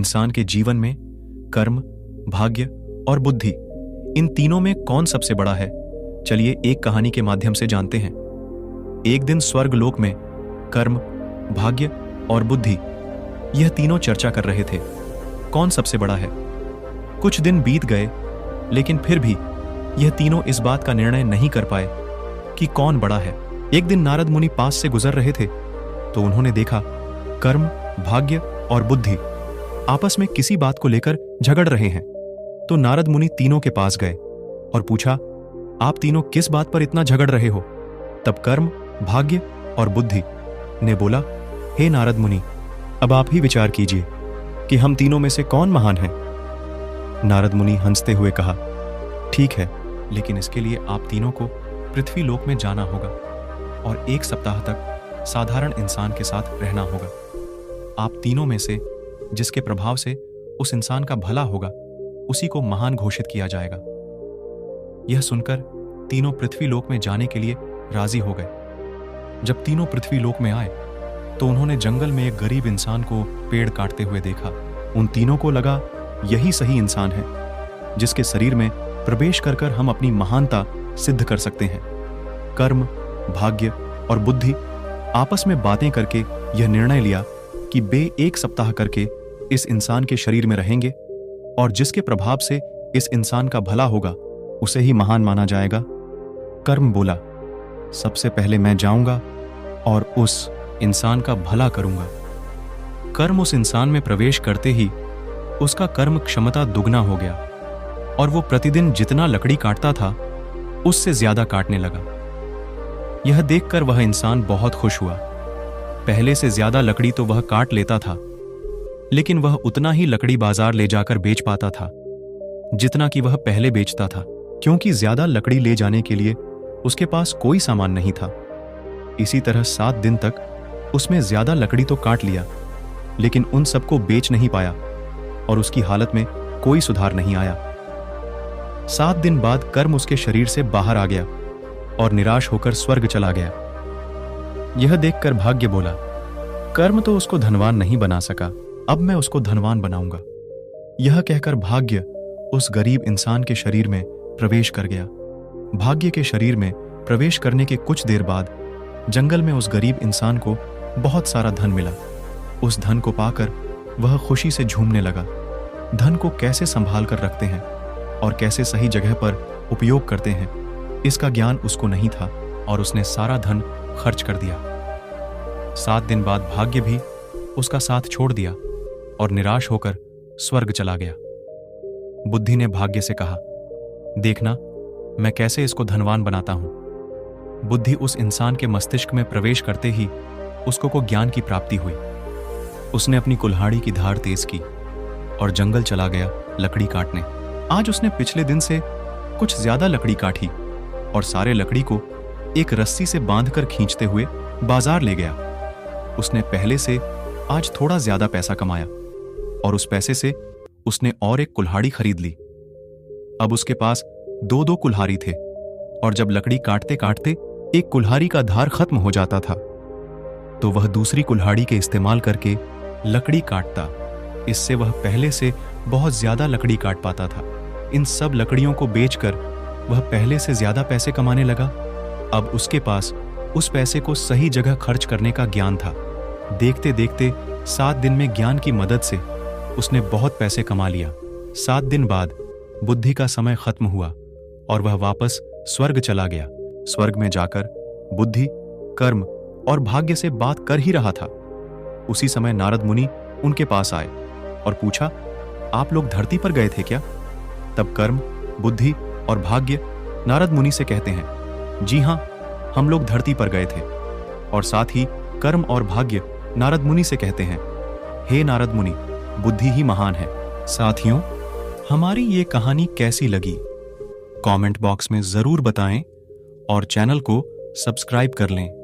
इंसान के जीवन में कर्म, भाग्य और बुद्धि, इन तीनों में कौन सबसे बड़ा है? चलिए एक कहानी के माध्यम से जानते हैं। एक दिन स्वर्गलोक में कर्म, भाग्य और बुद्धि, यह तीनों चर्चा कर रहे थे, कौन सबसे बड़ा है। कुछ दिन बीत गए, लेकिन फिर भी यह तीनों इस बात का निर्णय नहीं कर पाए कि कौन बड़ा है। एक दिन नारद मुनि पास से गुजर रहे थे तो उन्होंने देखा कर्म, भाग्य और बुद्धि आपस में किसी बात को लेकर झगड़ रहे हैं। तो नारद मुनि तीनों के पास गए और पूछा, आप तीनों किस बात पर इतना झगड़ रहे हो? तब कर्म, भाग्य और बुद्धि ने बोला, हे नारद मुनि, अब आप ही विचार कीजिए कि हम तीनों में से कौन महान है। नारद मुनि हंसते हुए कहा, ठीक है, लेकिन इसके लिए आप तीनों को पृथ्वी लोक में जाना होगा और 1 सप्ताह तक साधारण इंसान के साथ रहना होगा। आप तीनों में से जिसके प्रभाव से उस इंसान का भला होगा, उसी को महान घोषित किया जाएगा। यह सुनकर तीनों पृथ्वी लोक में जाने के लिए राजी हो गए। जब तीनों पृथ्वी लोक में आए तो उन्होंने जंगल में एक गरीब इंसान को पेड़ काटते हुए देखा। उन तीनों को लगा यही सही इंसान है जिसके शरीर में प्रवेश कर कर हम अपनी महानता सिद्ध कर सकते हैं। कर्म, भाग्य और बुद्धि आपस में बातें करके यह निर्णय लिया कि वे 1 सप्ताह करके इस इंसान के शरीर में रहेंगे और जिसके प्रभाव से इस इंसान का भला होगा, उसे ही महान माना जाएगा। कर्म बोला, सबसे पहले मैं जाऊंगा और उस इंसान का भला करूंगा। कर्म उस इंसान में प्रवेश करते ही उसका कर्म क्षमता दुगना हो गया और वो प्रतिदिन जितना लकड़ी काटता था उससे ज्यादा काटने लगा। यह देखकर वह इंसान बहुत खुश हुआ। पहले से ज्यादा लकड़ी तो वह काट लेता था, लेकिन वह उतना ही लकड़ी बाजार ले जाकर बेच पाता था जितना कि वह पहले बेचता था, क्योंकि ज्यादा लकड़ी ले जाने के लिए उसके पास कोई सामान नहीं था। इसी तरह 7 दिन तक उसमें ज्यादा लकड़ी तो काट लिया, लेकिन उन सबको बेच नहीं पाया और उसकी हालत में कोई सुधार नहीं आया। 7 दिन बाद कर्म उसके शरीर से बाहर आ गया और निराश होकर स्वर्ग चला गया। यह देखकर भाग्य बोला, कर्म तो उसको धनवान नहीं बना सका, अब मैं उसको धनवान बनाऊंगा। यह कहकर भाग्य उस गरीब इंसान के शरीर में प्रवेश कर गया। भाग्य के शरीर में प्रवेश करने के कुछ देर बाद जंगल में उस गरीब इंसान को बहुत सारा धन मिला। उस धन को पाकर वह खुशी से झूमने लगा। धन को कैसे संभाल कर रखते हैं और कैसे सही जगह पर उपयोग करते हैं, इसका ज्ञान उसको नहीं था और उसने सारा धन खर्च कर दिया। 7 दिन बाद भाग्य भी उसका साथ छोड़ दिया और निराश होकर स्वर्ग चला गया। बुद्धि ने भाग्य से कहा, देखना मैं कैसे इसको धनवान बनाता हूं। बुद्धि उस इंसान के मस्तिष्क में प्रवेश करते ही उसको को ज्ञान की प्राप्ति हुई। उसने अपनी कुल्हाड़ी की धार तेज की और जंगल चला गया लकड़ी काटने। आज उसने पिछले दिन से कुछ ज्यादा लकड़ी काटी और सारे लकड़ी को एक रस्सी से बांधकर खींचते हुए बाजार ले गया। उसने पहले से आज थोड़ा ज्यादा पैसा कमाया और उस पैसे से उसने और एक कुल्हाड़ी खरीद ली। अब उसके पास 2-2 कुल्हाड़ी थे और जब लकड़ी काटते काटते एक कुल्हाड़ी का धार खत्म हो जाता था तो वह दूसरी कुल्हाड़ी के इस्तेमाल करके लकड़ी काटता। इससे वह पहले से बहुत ज्यादा लकड़ी काट पाता था। इन सब लकड़ियों को बेचकर वह पहले से ज्यादा पैसे कमाने लगा। अब उसके पास उस पैसे को सही जगह खर्च करने का ज्ञान था। देखते देखते 7 दिन में ज्ञान की मदद से उसने बहुत पैसे कमा लिया। 7 दिन बाद बुद्धि का समय खत्म हुआ और वह वापस स्वर्ग चला गया। स्वर्ग में जाकर बुद्धि, कर्म और भाग्य से बात कर ही रहा था। उसी समय नारद मुनि उनके पास आए और पूछा, आप लोग धरती पर गए थे क्या? तब कर्म, बुद्धि और भाग्य नारद मुनि से कहते हैं, जी हां, हम लोग धरती पर गए थे। और साथ ही कर्म और भाग्य नारद मुनि से कहते हैं, हे नारद मुनि, बुद्धि ही महान है। साथियों, हमारी ये कहानी कैसी लगी कमेंट बॉक्स में जरूर बताएं और चैनल को सब्सक्राइब कर लें।